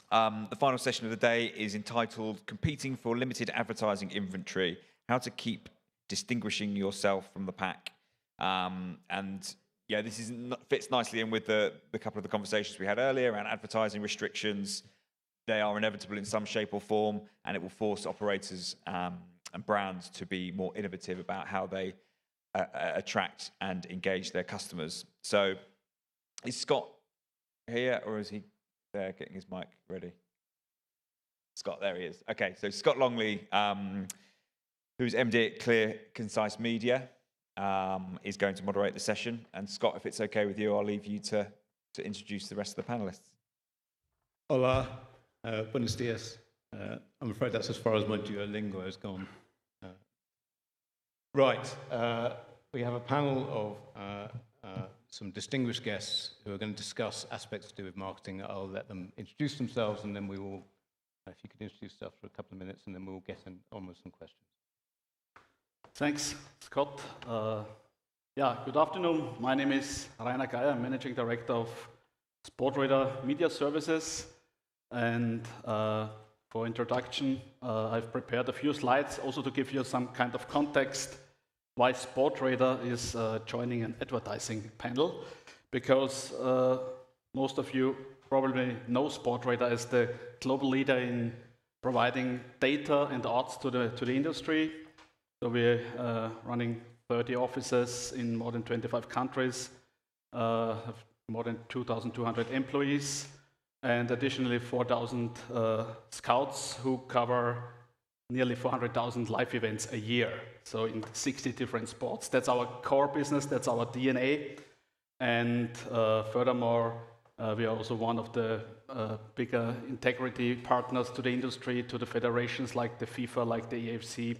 The final session of the day is entitled Competing for Limited Advertising Inventory, How to Keep Distinguishing Yourself from the Pack. And yeah, this fits nicely in with the couple of the conversations we had earlier around advertising restrictions. They are inevitable in some shape or form, and it will force operators and brands to be more innovative about how they attract and engage their customers. So is Scott here, or is he there getting his mic ready? Scott, there he is. Okay, so Scott Longley, who's MD at Clear Concise Media, is going to moderate the session. And Scott, if it's okay with you, I'll leave you to introduce the rest of the panelists. Hola, buenos dias. I'm afraid that's as far as my Duolingo has gone. Right, we have a panel of some distinguished guests who are going to discuss aspects to do with marketing. I'll let them introduce themselves, and then we will, if you could introduce yourself for a couple of minutes, and then we'll get on with some questions. Thanks, Scott. Good afternoon. My name is Geier. I'm Managing Director of Sportradar Media Services. And for introduction, I've prepared a few slides also to give you some kind of context why Sportradar is joining an advertising panel, because most of you probably know Sportradar as the global leader in providing data and odds to the industry. So we're running 30 offices in more than 25 countries, have more than 2,200 employees, and additionally 4,000 scouts who cover nearly 400,000 live events a year, so in 60 different sports. That's our core business, that's our DNA. And furthermore, we are also one of the bigger integrity partners to the industry, to the federations like the FIFA, like the AFC.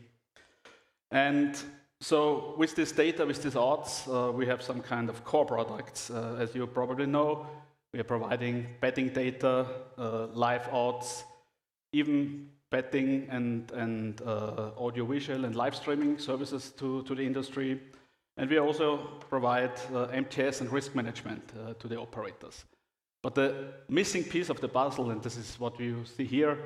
And so with this data, with these odds, we have some kind of core products. As you probably know, we are providing betting data, live odds, even betting and audiovisual and live streaming services to the industry. And we also provide MTS and risk management to the operators. But the missing piece of the puzzle, and this is what you see here,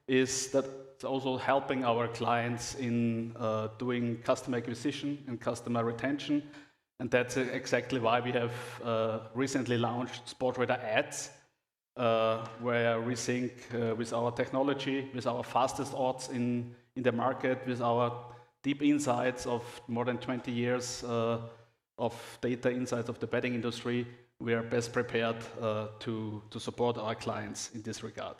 is that it's also helping our clients in doing customer acquisition and customer retention. And that's exactly why we have recently launched Sportradar Ads, where we sync with our technology, with our fastest odds in the market, with our deep insights of more than 20 years of data insights of the betting industry. We are best prepared to support our clients in this regard.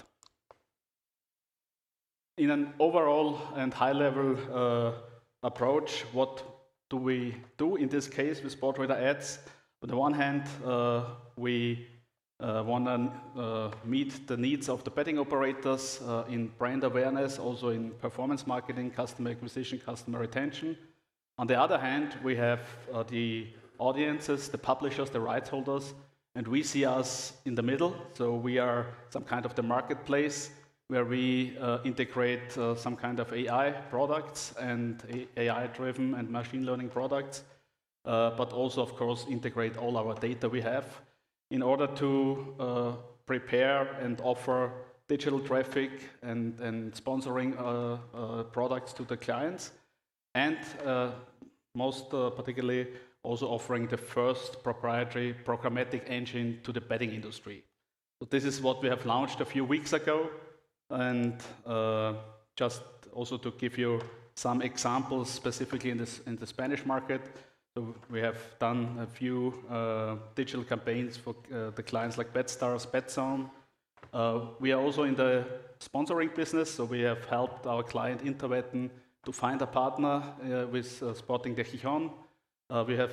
In an overall and high-level approach, what do we do in this case with Sportradar Ads? On the one hand, we want to meet the needs of the betting operators in brand awareness, also in performance marketing, customer acquisition, customer retention. On the other hand, we have the audiences, the publishers, the rights holders, and we see us in the middle. So we are some kind of the marketplace where we integrate some kind of AI products and AI-driven and machine learning products, but also, of course, integrate all our data we have in order to prepare and offer digital traffic and sponsoring products to the clients, and most particularly also offering the first proprietary programmatic engine to the betting industry. So this is what we have launched a few weeks ago, and just also to give you some examples specifically in the Spanish market. So we have done a few digital campaigns for the clients like BetStars, BetZone. We are also in the sponsoring business, so we have helped our client Interwetten to find a partner with Sporting de Gijón. We have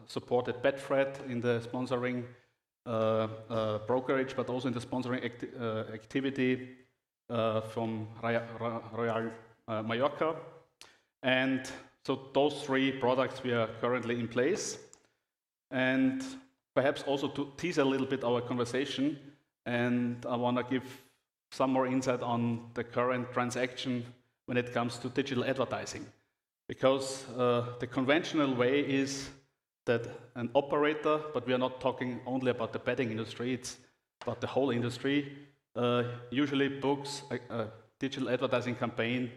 supported Betfred in the sponsoring brokerage, but also in the sponsoring activity from Royal Mallorca. And so those three products we are currently in place. And perhaps also to tease a little bit our conversation, and I want to give some more insight on the current transaction when it comes to digital advertising. Because the conventional way is that an operator, but we are not talking only about the betting industry, it's about the whole industry, usually books a digital advertising campaign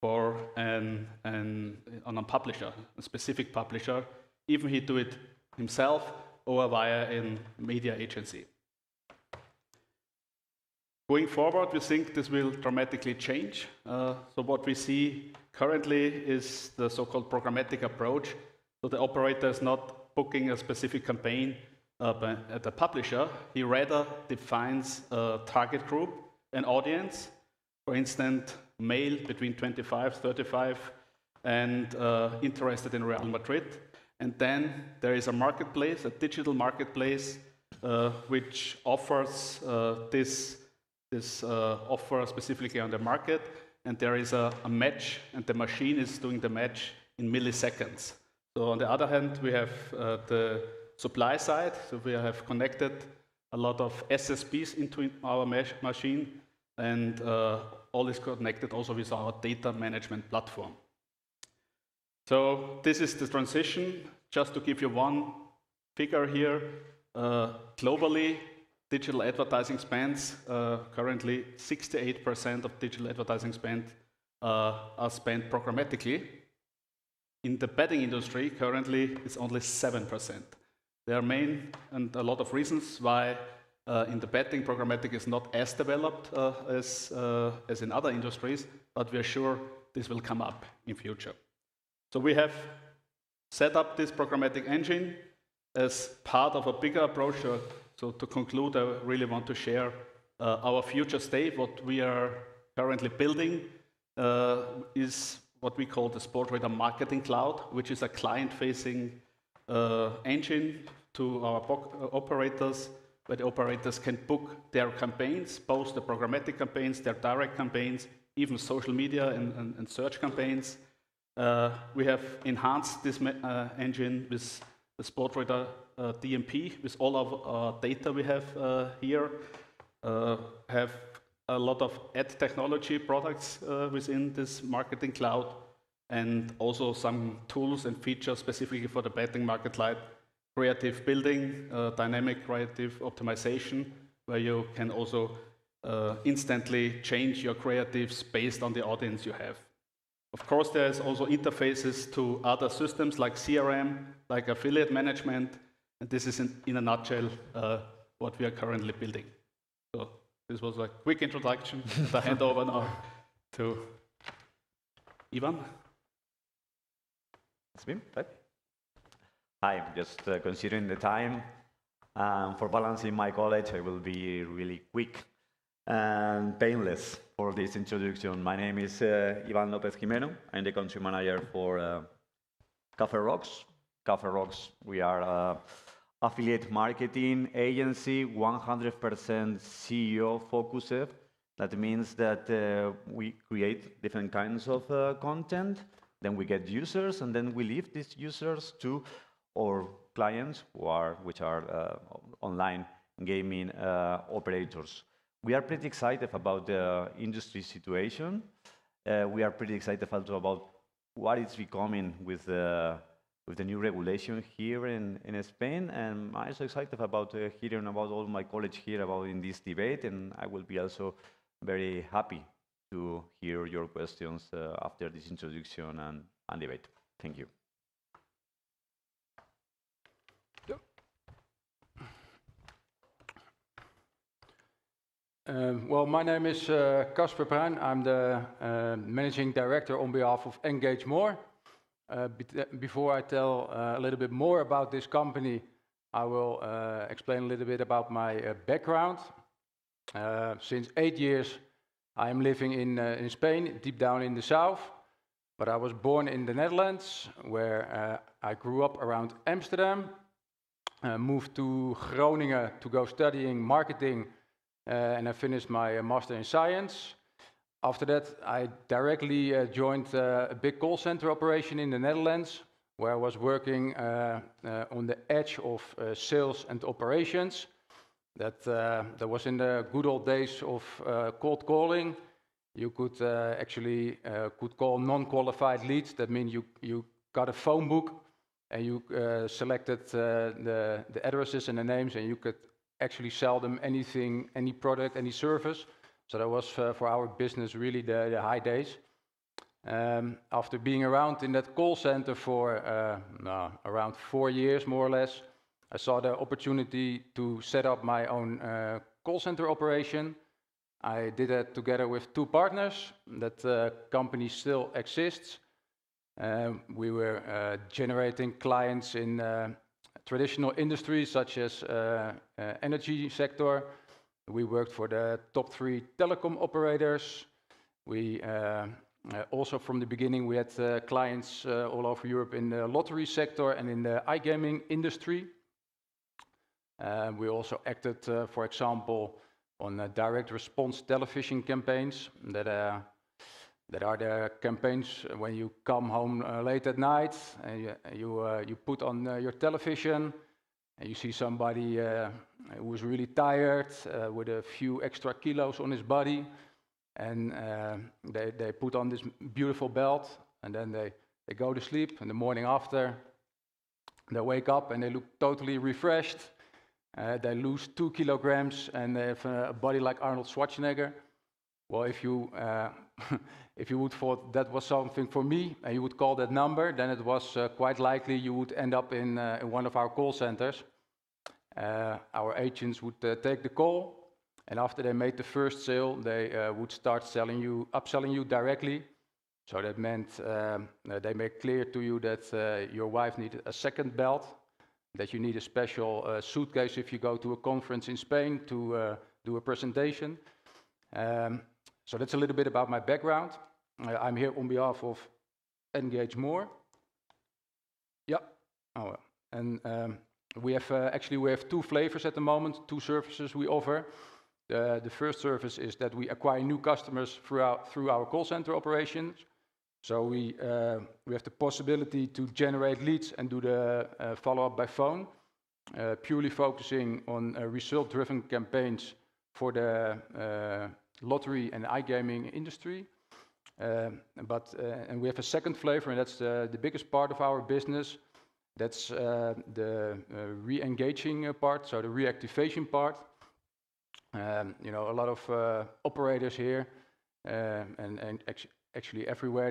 for on a publisher, a specific publisher, even he do it himself or via a media agency. Going forward, we think this will dramatically change. So what we see currently is the so-called programmatic approach. So the operator is not booking a specific campaign at the publisher. He rather defines a target group, an audience, for instance, male between 25, 35, and interested in Real Madrid. And then there is a marketplace, a digital marketplace, which offers this offer specifically on the market. And there is a match, and the machine is doing the match in milliseconds. So on the other hand, we have the supply side. So we have connected a lot of SSPs into our machine, and all is connected also with our data management platform. So this is the transition. Just to give you one figure here, globally, digital advertising spends, currently 68% of digital advertising spend are spent programmatically. In the betting industry, currently, it's only 7%. There are main and a lot of reasons why in the betting programmatic is not as developed as in other industries, but we are sure this will come up in future. So we have set up this programmatic engine as part of a bigger approach. So to conclude, I really want to share our future state. What we are currently building is what we call the Sportradar Marketing Cloud, which is a client-facing engine to our operators, where the operators can book their campaigns, both the programmatic campaigns, their direct campaigns, even social media and search campaigns. We have enhanced this engine with the Sportradar DMP, with all of our data we have here. Have a lot of ad technology products within this marketing cloud, and also some tools and features specifically for the betting market, like creative building, dynamic creative optimization, where you can also instantly change your creatives based on the audience you have. Of course, there's also interfaces to other systems like CRM, like affiliate management, and this is in a nutshell what we are currently building. So this was a quick introduction. I hand over now to Ivan. It's me, right? Hi, just considering the time, for balancing my college, I will be really quick and painless for this introduction. My name is Ivan Lopez Gimeno. I'm the country manager for Kafe Rocks. Kafe Rocks, we are affiliate marketing agency, 100% CEO focused. That means that we create different kinds of content, then we get users, and then we leave these users to our clients, which are online gaming operators. We are pretty excited about the industry situation. We are pretty excited also about what is becoming with the new regulation here in Spain, and I'm also excited about hearing about all my colleagues here about in this debate, and I will be also very happy to hear your questions after this introduction and debate. Thank you. Well, my name is Casper Pruijn. I'm the Managing Director on behalf of Engagemore. Before I tell a little bit more about this company, I will explain a little bit about my background. Since 8 years, I'm living in Spain, deep down in the south. But I was born in the Netherlands, where I grew up around Amsterdam. Moved to Groningen to go studying marketing. And I finished my master in science. After that, I directly joined a big call center operation in the Netherlands, where I was working on the edge of sales and operations. That was in the good old days of cold calling. You could actually call non-qualified leads. That means you got a phone book and you selected the addresses and the names, and you could actually sell them anything, any product, any service. So that was for our business really the high days. After being around in that call center for around 4 years, more or less, I saw the opportunity to set up my own call center operation. I did that together with 2 partners. That company still exists. We were generating clients in traditional industries such as energy sector. We worked for the top 3 telecom operators. We also from the beginning we had clients all over Europe in the lottery sector and in the iGaming industry. We also acted, for example, on direct response television campaigns that are the campaigns when you come home late at night and you put on your television and you see somebody who is really tired with a few extra kilos on his body, and they put on this beautiful belt and then they go to sleep, and the morning after they wake up and they look totally refreshed. They lose 2 kilograms and they have a body like Arnold Schwarzenegger. Well, if you if you would thought that was something for me and you would call that number, then it was quite likely you would end up in one of our call centers. Our agents would take the call, and after they made the first sale, they would start upselling you directly. So that meant they make clear to you that your wife needed a second belt, that you need a special suitcase if you go to a conference in Spain to do a presentation. So that's a little bit about my background. I'm here on behalf of Engagemore. Yeah. Oh, well. And we have 2 flavors at the moment, 2 services we offer. The first service is that we acquire new customers through our call center operations. So we have the possibility to generate leads and do the follow-up by phone, purely focusing on result-driven campaigns for the lottery and iGaming industry. And we have a second flavor, and that's the biggest part of our business. That's the re-engaging part, so the reactivation part. A lot of operators here, and actually everywhere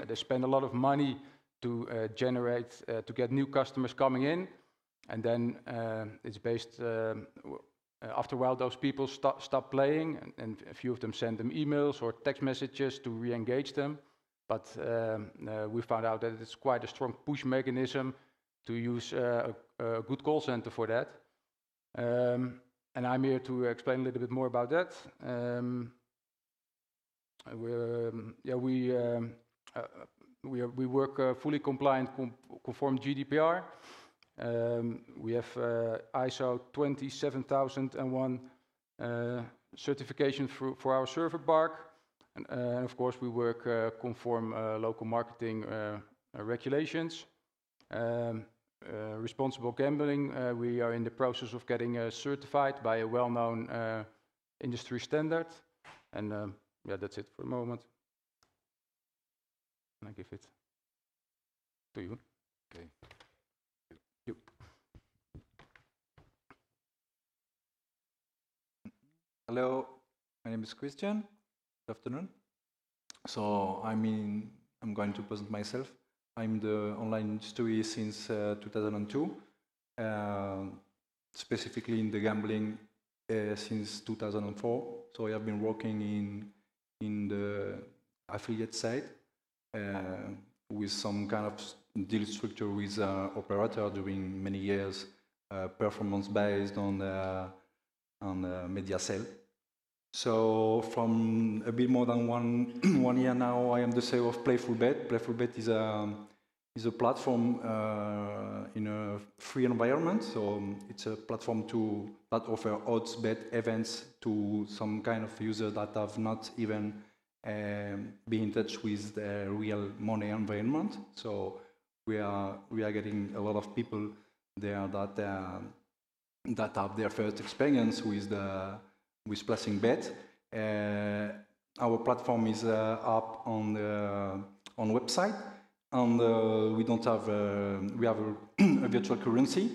they spend a lot of money to get new customers coming in, and then it's based. After a while, those people stop playing, and a few of them send them emails or text messages to re-engage them. But we found out that it's quite a strong push mechanism to use a good call center for that. And I'm here to explain a little bit more about that. We work fully compliant, conform GDPR. We have ISO 27001 certification for our server park, and of course we work conform local marketing regulations. Responsible gambling, we are in the process of getting certified by a well-known industry standard, and that's it for the moment. And I give it to you. Okay. You. Hello, my name is Christian. Good afternoon. So I'm going to present myself. I'm the online industry since 2002, specifically in the gambling since 2004. So I have been working in the affiliate side with some kind of deal structure with operator during many years, performance based on media sale. So from a bit more than one year now, I am the CEO of Playfulbet. Playfulbet is a platform in a free environment. So it's a platform that offer odds bet events to some kind of users that have not even been in touch with the real money environment. So we are getting a lot of people there that have their first experience with placing bet. Our platform is up on website, and we have a virtual currency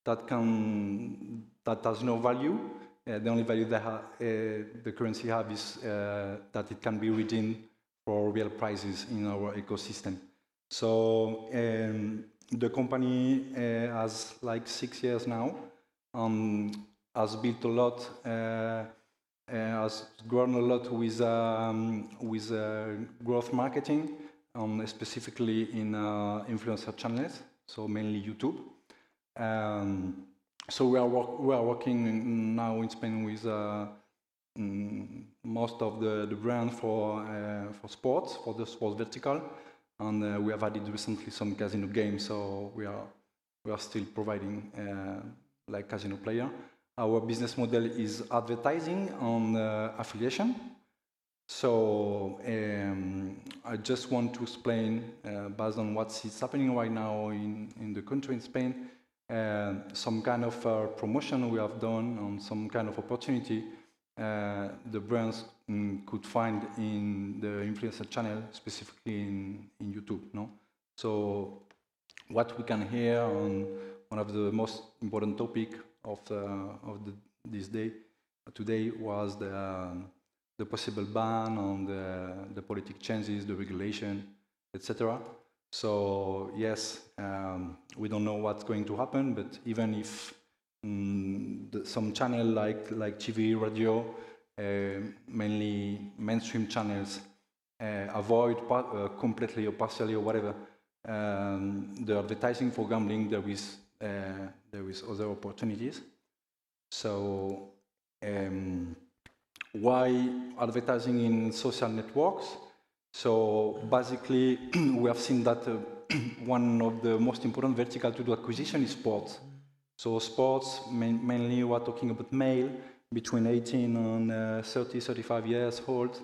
that has no value. The only value that the currency have is that it can be redeemed for real prices in our ecosystem. So the company has like 6 years now, has built a lot, has grown a lot with growth marketing, specifically in influencer channels, so mainly YouTube. So we are working now in Spain with most of the brands for sports, for the sports vertical, and we have added recently some casino games. So we are still providing like casino player. Our business model is advertising on affiliation. So I just want to explain, based on what's happening right now in the country, in Spain, some kind of promotion we have done on some kind of opportunity the brands could find in the influencer channel, specifically in YouTube. No, so what we can hear on one of the most important topic of this day today was the possible ban on the politic changes, the regulation, etc. So yes, we don't know what's going to happen, but even if some channel like TV, radio, mainly mainstream channels, avoid completely or partially or whatever the advertising for gambling, there is other opportunities. So why advertising in social networks? So basically, we have seen that one of the most important vertical to do acquisition is sports. So sports, mainly we're talking about male between 18 and 30, 35 years old.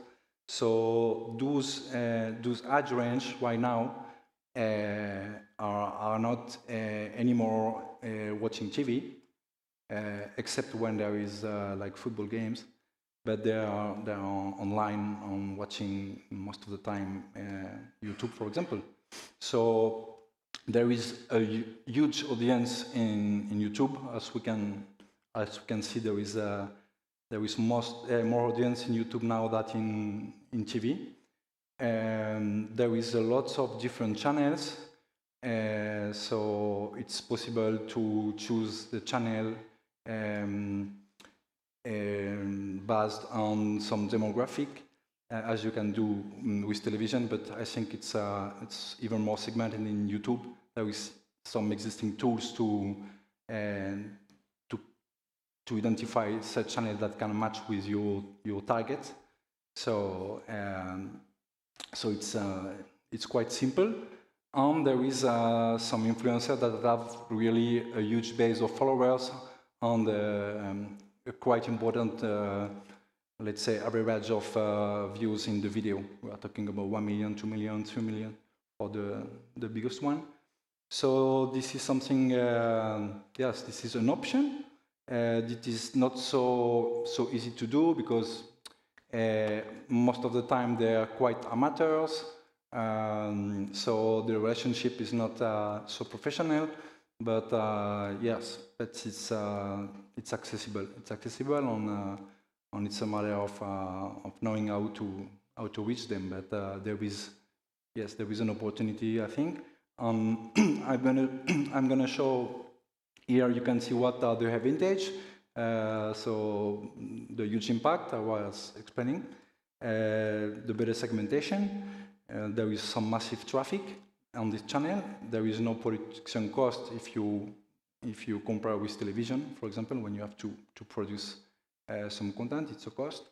So those age range right now are not anymore watching TV, except when there is like football games. But they are online on watching most of the time YouTube, for example. So there is a huge audience in YouTube, as we can see. There is more audience in YouTube now than in TV. There is a lot of different channels, so it's possible to choose the channel based on some demographic, as you can do with television, but I think it's even more segmented in YouTube. There is some existing tools to identify such channel that can match with your target. So it's quite simple. And there is some influencers that have really a huge base of followers and a quite important, let's say, average of views in the video. We are talking about 1 million, 2 million, 3 million for the biggest one. So this is something, yes, this is an option. It is not so easy to do because most of the time they are quite amateurs. So the relationship is not so professional, but yes, but it's accessible. It's accessible and it's a matter of knowing how to reach them. But there is an opportunity, I think. I'm gonna show here. You can see what are the advantage. So the huge impact I was explaining, the better segmentation. There is some massive traffic on this channel. There is no production cost if you compare with television, for example, when you have to produce some content, it's a cost.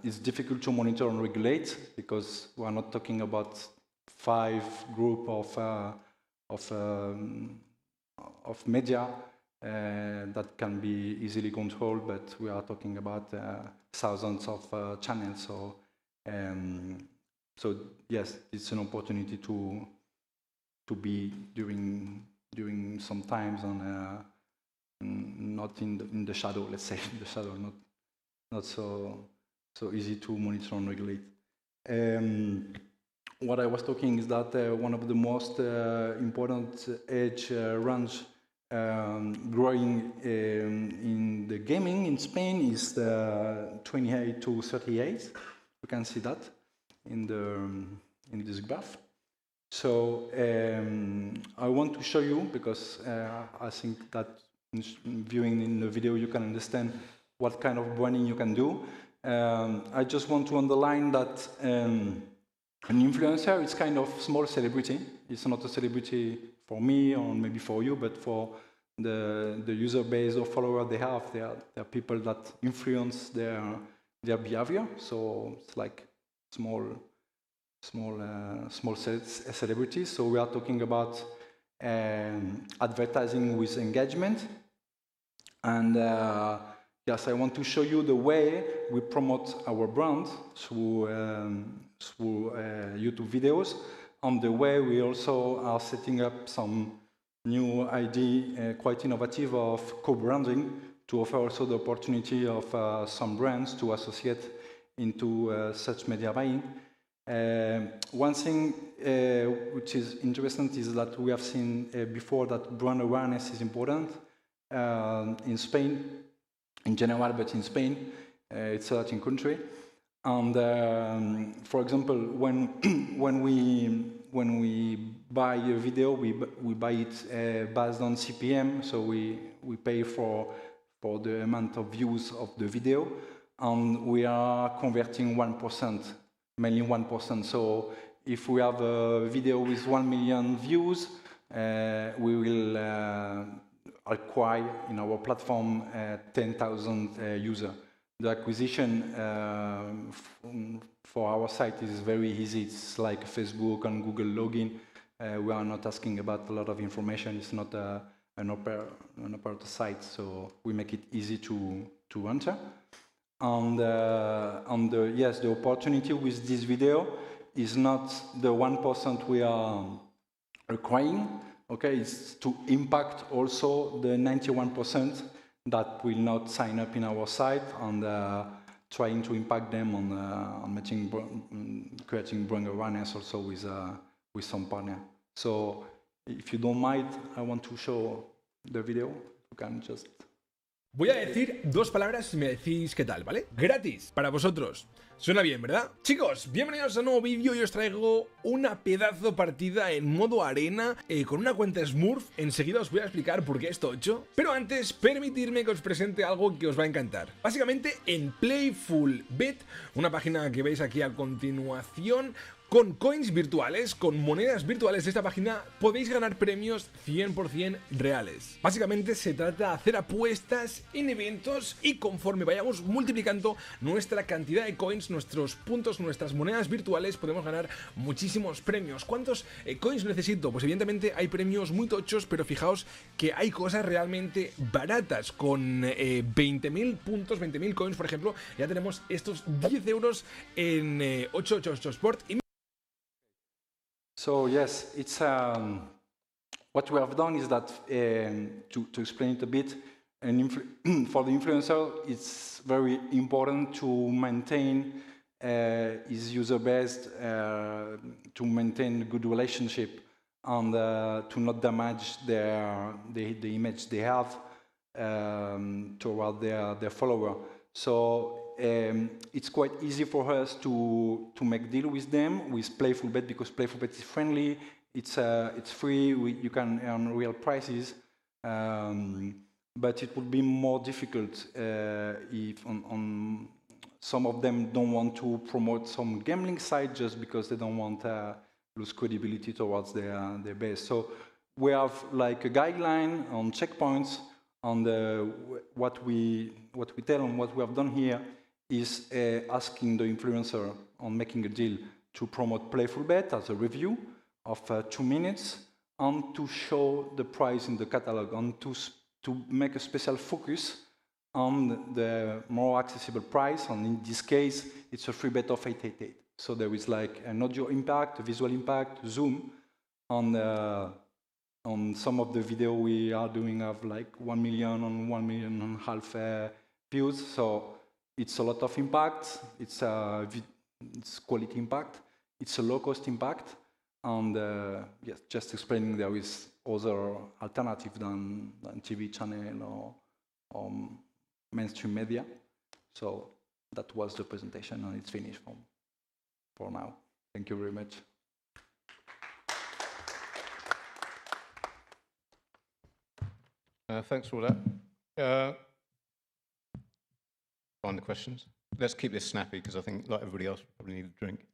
It's difficult to monitor and regulate because we are not talking about 5 group of media that can be easily controlled, but we are talking about thousands of channels. So yes, it's an opportunity to be during some times on not in the shadow, let's say, in the shadow, not so easy to monitor and regulate. What I was talking is that one of the most important age range growing in the gaming in Spain is 28 to 38. You can see that in this graph. So I want to show you, because I think that viewing in the video you can understand what kind of branding you can do. I just want to underline that an influencer is kind of small celebrity. It's not a celebrity for me or maybe for you, but for the user base or follower they have. They are people that influence their behavior. So it's like small celebrities. So we are talking about advertising with engagement. And yes, I want to show you the way we promote our brand through YouTube videos, and the way we also are setting up some new idea, quite innovative, of co-branding to offer also the opportunity of some brands to associate into such media buying. One thing which is interesting is that we have seen before that brand awareness is important in Spain, in general, but in Spain, it's a Latin country. And for example, when we buy a video, we buy it based on CPM, so we pay for the amount of views of the video, and we are converting 1%, mainly 1%. So if we have a video with 1 million views, we will acquire in our platform 10,000 users. The acquisition for our site is very easy. It's like Facebook and Google login. We are not asking about a lot of information. It's not an operator site, so we make it easy to enter. And yes, the opportunity with this video is not the 1% we are acquiring. Okay, it's to impact also the 91% that will not sign up in our site, and trying to impact them on creating brand awareness also with some partner. So if you don't mind, I want to show the video. You can just... Voy a decir dos palabras y me decís qué tal, ¿vale? Gratis, para vosotros. Suena bien, ¿verdad? Chicos, bienvenidos a un nuevo vídeo. Yo os traigo una pedazo partida en modo arena con una cuenta Smurf. Enseguida os voy a explicar por qué es tocho. Pero antes, permitidme que os presente algo que os va a encantar. Básicamente, en Playfulbet, una página que veis aquí a continuación, con coins virtuales, con monedas virtuales de esta página, podéis ganar premios 100% reales. Básicamente se trata de hacer apuestas en eventos y conforme vayamos multiplicando nuestra cantidad de coins, nuestros puntos, nuestras monedas virtuales, podemos ganar muchísimos premios. ¿Cuántos coins necesito? Pues evidentemente hay premios muy tochos, pero fijaos que hay cosas realmente baratas. Con 20.000 puntos, 20.000 coins, por ejemplo, ya tenemos estos 10 euros en 888 Sport. So yes, it's what we have done is that to explain it a bit, for the influencer, it's very important to maintain his user base, to maintain a good relationship, and to not damage the image they have toward their follower. So it's quite easy for us to make deal with them with Playfulbet, because Playfulbet is friendly, it's free, you can earn real prizes, but it would be more difficult if on some of them don't want to promote some gambling site just because they don't want to lose credibility towards their base. So we have like a guideline on checkpoints, on what we tell and what we have done here is asking the influencer on making a deal to promote Playfulbet as a review of 2 minutes, and to show the price in the catalog, and to make a special focus on the more accessible price. And in this case, it's a free bet of 888. So there is like an audio impact, a visual impact, zoom. On some of the video we are doing have like 1 million and 1.5 million views. So it's a lot of impact. It's quality impact. It's a low cost impact. And yes, just explaining there is other alternative than TV channel or mainstream media. So that was the presentation, and it's finished for now. Thank you very much. Thanks for all that. Find the questions. Let's keep this snappy because I think, like everybody else, we probably need a drink.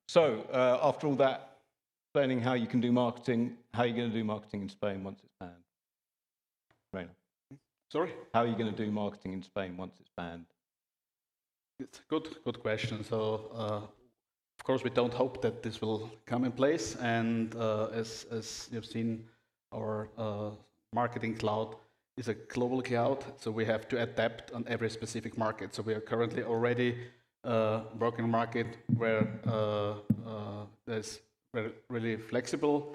So after all that, explaining how you can do marketing, how are you going to do marketing in Spain once it's banned? Rainer. Sorry? How are you going to do marketing in Spain once it's banned? It's a good question. So, of course, we don't hope that this will come in place. And as you've seen, our marketing cloud is a global cloud. So we have to adapt on every specific market. So we are currently already working in a market where there's really flexible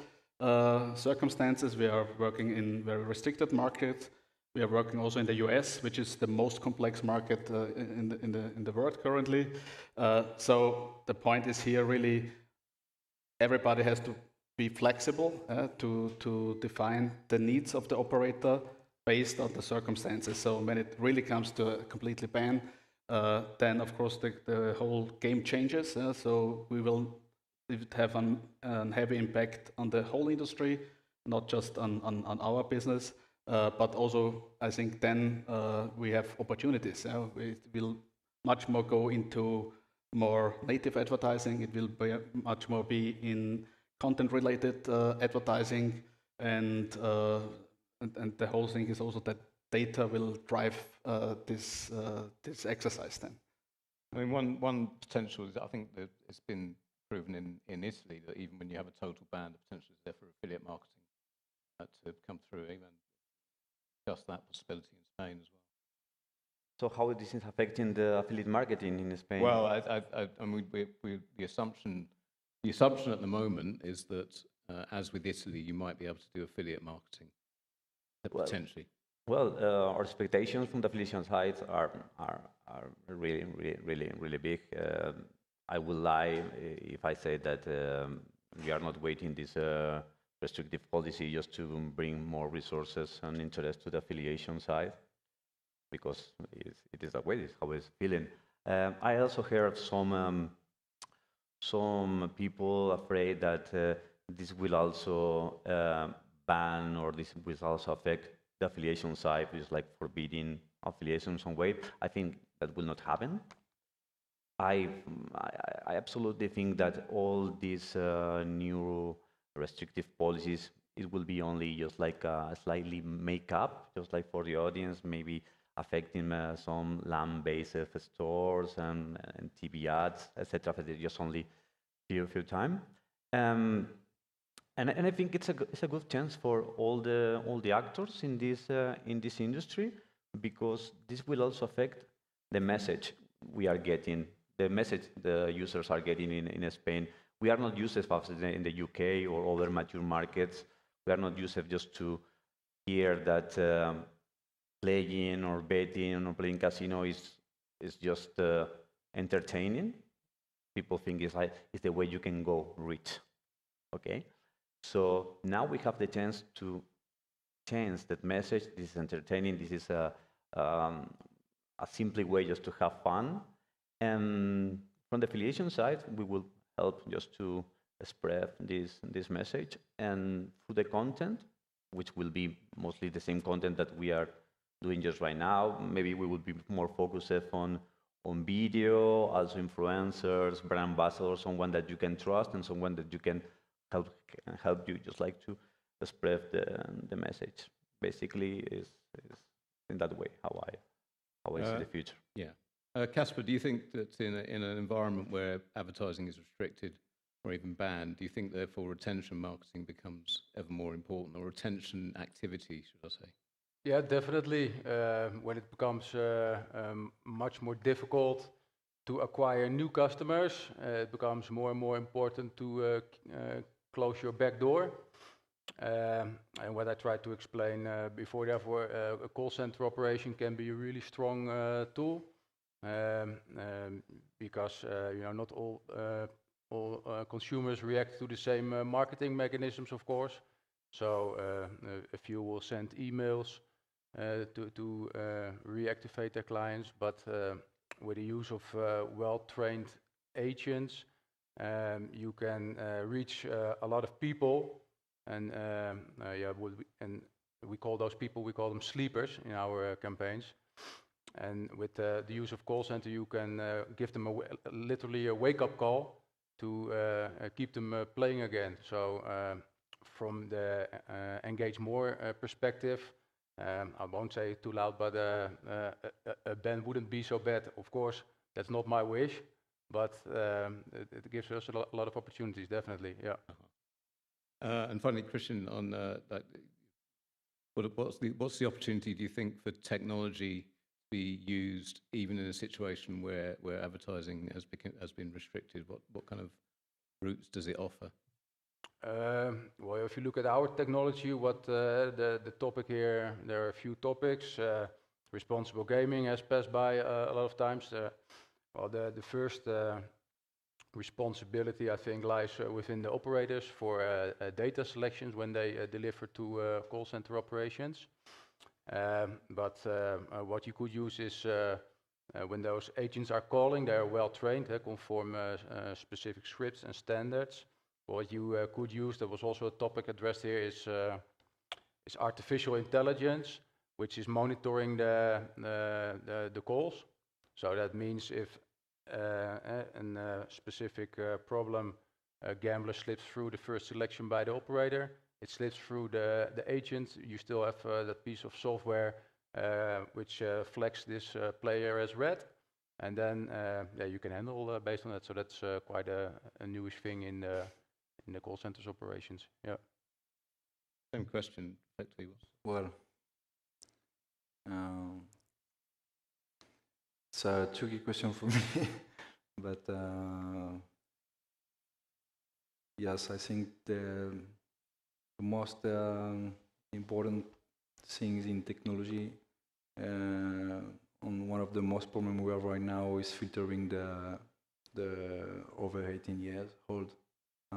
circumstances. We are working in very restricted markets. We are working also in the US, which is the most complex market in the world currently. So the point is here really everybody has to be flexible to define the needs of the operator based on the circumstances. So when it really comes to a completely ban, then of course the whole game changes. So we will have a heavy impact on the whole industry, not just on our business. But also, I think then we have opportunities. We will much more go into more native advertising. It will be much more be in content-related advertising, and the whole thing is also that data will drive this exercise then. I mean, one potential is I think that it's been proven in Italy that even when you have a total ban, the potential is there for affiliate marketing to come through. Even just that possibility in Spain as well. So how is this affecting the affiliate marketing in Spain? Well, I mean, the assumption at the moment is that, as with Italy, you might be able to do affiliate marketing potentially. Well, our expectations from the affiliation side are really big. I will lie if I say that we are not waiting this restrictive policy just to bring more resources and interest to the affiliation side, because it is that way. It's how it's feeling. I also heard some people afraid that this will also ban, or this will also affect the affiliation side, which is like forbidding affiliation in some way. I think that will not happen. I absolutely think that all these new restrictive policies, it will be only just like a slightly make-up, just like for the audience, maybe affecting some land-based stores and TV ads, etc. For just only few time. And I think it's a good chance for all the actors in this industry, because this will also affect the message we are getting, the message the users are getting in Spain. We are not used as fast as in the UK or other mature markets. We are not used just to hear that playing or betting or playing casino is just entertaining. People think it's the way you can go rich. Okay, so now we have the chance to change that message. This is entertaining. This is a simple way just to have fun. And from the affiliation side, we will help just to spread this message, and through the content, which will be mostly the same content that we are doing just right now. Maybe we will be more focused on video, also influencers, brand ambassadors, someone that you can trust and someone that you can help you just like to spread the message. Basically, is in that way how I see the future. Yeah. Casper, do you think that in an environment where advertising is restricted or even banned, do you think therefore retention marketing becomes ever more important, or retention activity, should I say? Yeah, definitely. When it becomes much more difficult to acquire new customers, it becomes more and more important to close your back door. And what I tried to explain before, therefore, a call center operation can be a really strong tool. Because not all all consumers react to the same marketing mechanisms, of course. So a few will send emails to reactivate their clients, but with the use of well-trained agents, you can reach a lot of people, and we call those people, we call them sleepers in our campaigns. And with the use of call center, you can give them literally a wake-up call to keep them playing again. So from the Engagemore perspective, I won't say it too loud, but a ban wouldn't be so bad. Of course, that's not my wish, but it gives us a lot of opportunities, definitely. Yeah. And finally, Christian, on what's the opportunity, do you think, for technology to be used even in a situation where advertising has been restricted? What kind of routes does it offer? Well, if you look at our technology, what the topic here, there are a few topics. Responsible gaming has passed by a lot of times. Well, the first responsibility, I think, lies within the operators for data selections when they deliver to call center operations. But what you could use is when those agents are calling, they are well trained, conform specific scripts and standards. What you could use, there was also a topic addressed here, is artificial intelligence, which is monitoring the calls. So that means if a specific problem, a gambler slips through the first selection by the operator, it slips through the agent, you still have that piece of software which flags this player as red. And then you can handle based on that. So that's quite a newish thing in the call centers operations. Yeah. Same question, effectively. Well, it's a tricky question for me, but yes, I think the most important things in technology, on one of the most problem we have right now is filtering the over 18 years old,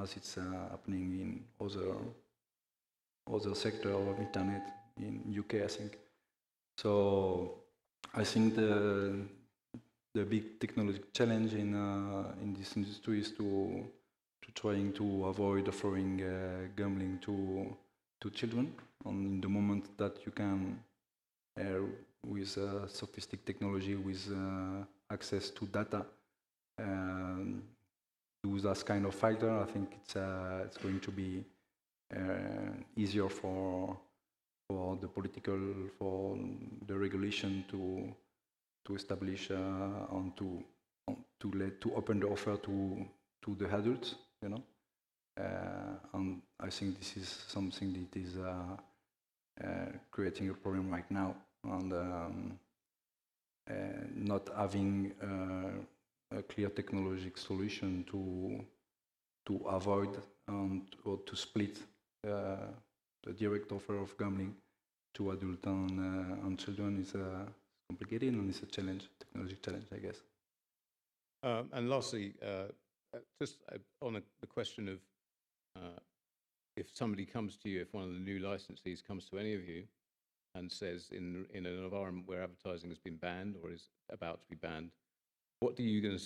as it's happening in other sector of internet in UK, I think. So I think the big technology challenge in this industry is to trying to avoid offering gambling to children. In the moment that you can, with sophisticated technology, with access to data, do that kind of filter, I think it's going to be easier for the regulation to establish and to open the offer to the adults, you know. And I think this is something that is creating a problem right now, and not having a clear technological solution to avoid or to split the direct offer of gambling to adults and children is complicated, and it's a challenge, technology challenge, I guess. And lastly, just on the question of if somebody comes to you, if one of the new licensees comes to any of you and says in an environment where advertising has been banned or is about to be banned, what are you going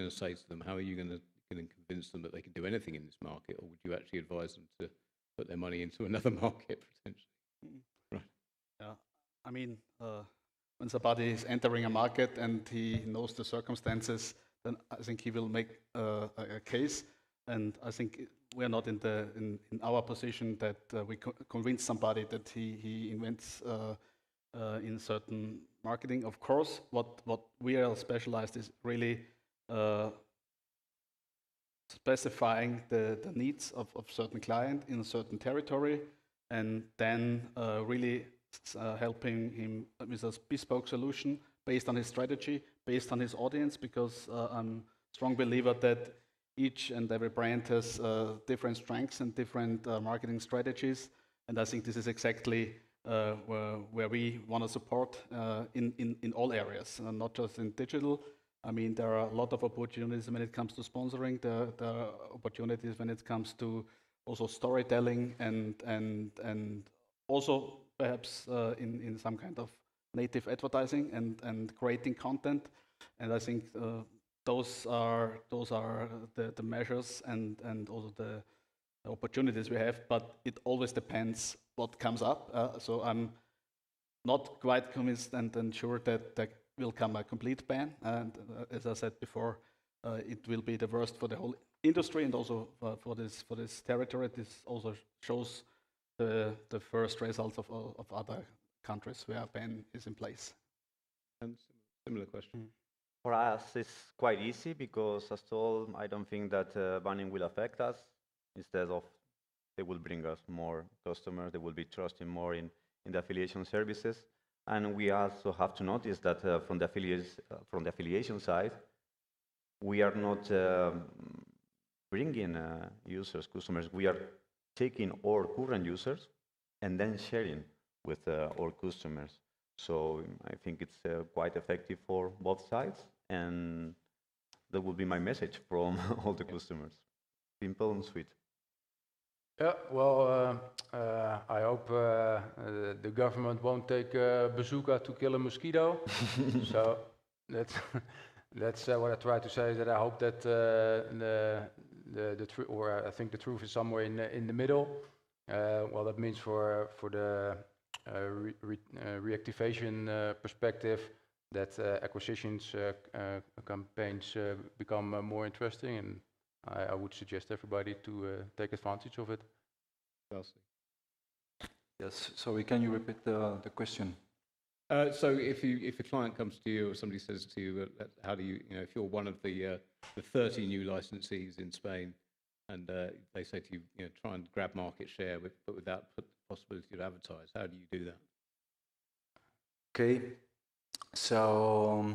to say to them? How are you going to convince them that they can do anything in this market, or would you actually advise them to put their money into another market potentially? Right. Yeah, I mean, when somebody is entering a market and he knows the circumstances, then I think he will make a case. And I think we are not in our position that we convince somebody that he invents in certain marketing. Of course, what we are specialized is really specifying the needs of certain client in a certain territory, and then really helping him with a bespoke solution based on his strategy, based on his audience, because I'm a strong believer that each and every brand has different strengths and different marketing strategies, and I think this is exactly where we want to support in all areas, not just in digital, I mean, there are a lot of opportunities when it comes to sponsoring. There are opportunities when it comes to also storytelling and also perhaps in some kind of native advertising and creating content. And I think those are the measures and also the opportunities we have. But it always depends what comes up. So I'm not quite convinced and sure that there will come a complete ban. And as I said before, it will be the worst for the whole industry and also for this territory. This also shows the first results of other countries where a ban is in place. And similar question. For us, it's quite easy because, as told, I don't think that banning will affect us. Instead of, they will bring us more customers. They will be trusting more in the affiliation services. And we also have to notice that from the affiliation side, we are not bringing users, customers. We are taking our current users and then sharing with our customers. So I think it's quite effective for both sides, and that will be my message from all the customers. Simple and sweet. Yeah, well, I hope the government won't take a bazooka to kill a mosquito. So that's what I try to say. Is that I hope that I think the truth is somewhere in the middle. Well, that means for the reactivation perspective, that acquisitions campaigns become more interesting, and I would suggest everybody to take advantage of it. Yes, sorry, can you repeat the question? So if a client comes to you or somebody says to you, how do you, if you're one of the 30 new licensees in Spain, and they say to you, try and grab market share, but without the possibility to advertise, how do you do that? Okay, so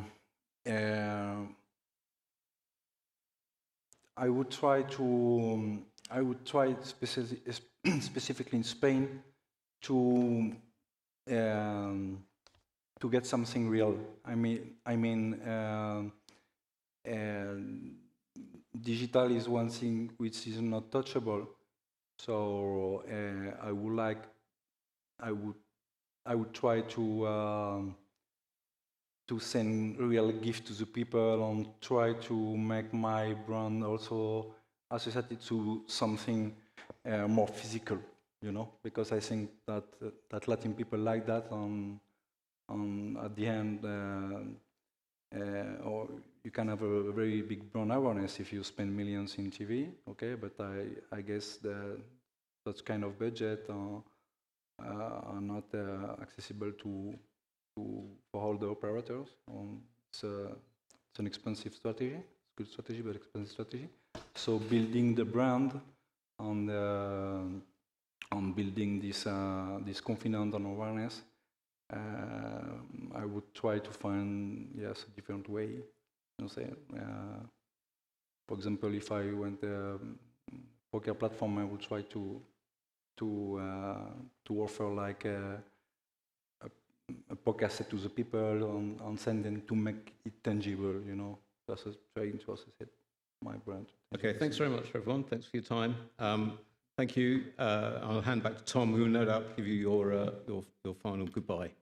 I would try specifically in Spain to get something real. I mean, digital is one thing which is not touchable. So I would try to send real gift to the people and try to make my brand also associated to something more physical, because I think that Latin people like that. At the end, or you can have a very big brand awareness if you spend millions in TV, okay? But I guess such kind of budget are not accessible for all the operators. It's an expensive strategy. It's a good strategy, but expensive strategy. So building the brand on building this confidence and awareness, I would try to find a different way. For example, if I went poker platform, I would try to offer like a poker set to the people and send them to make it tangible. That's trying to associate my brand. Okay, thanks very much, everyone. Thanks for your time. Thank you. I'll hand back to Tom, who will no doubt give you your final goodbye.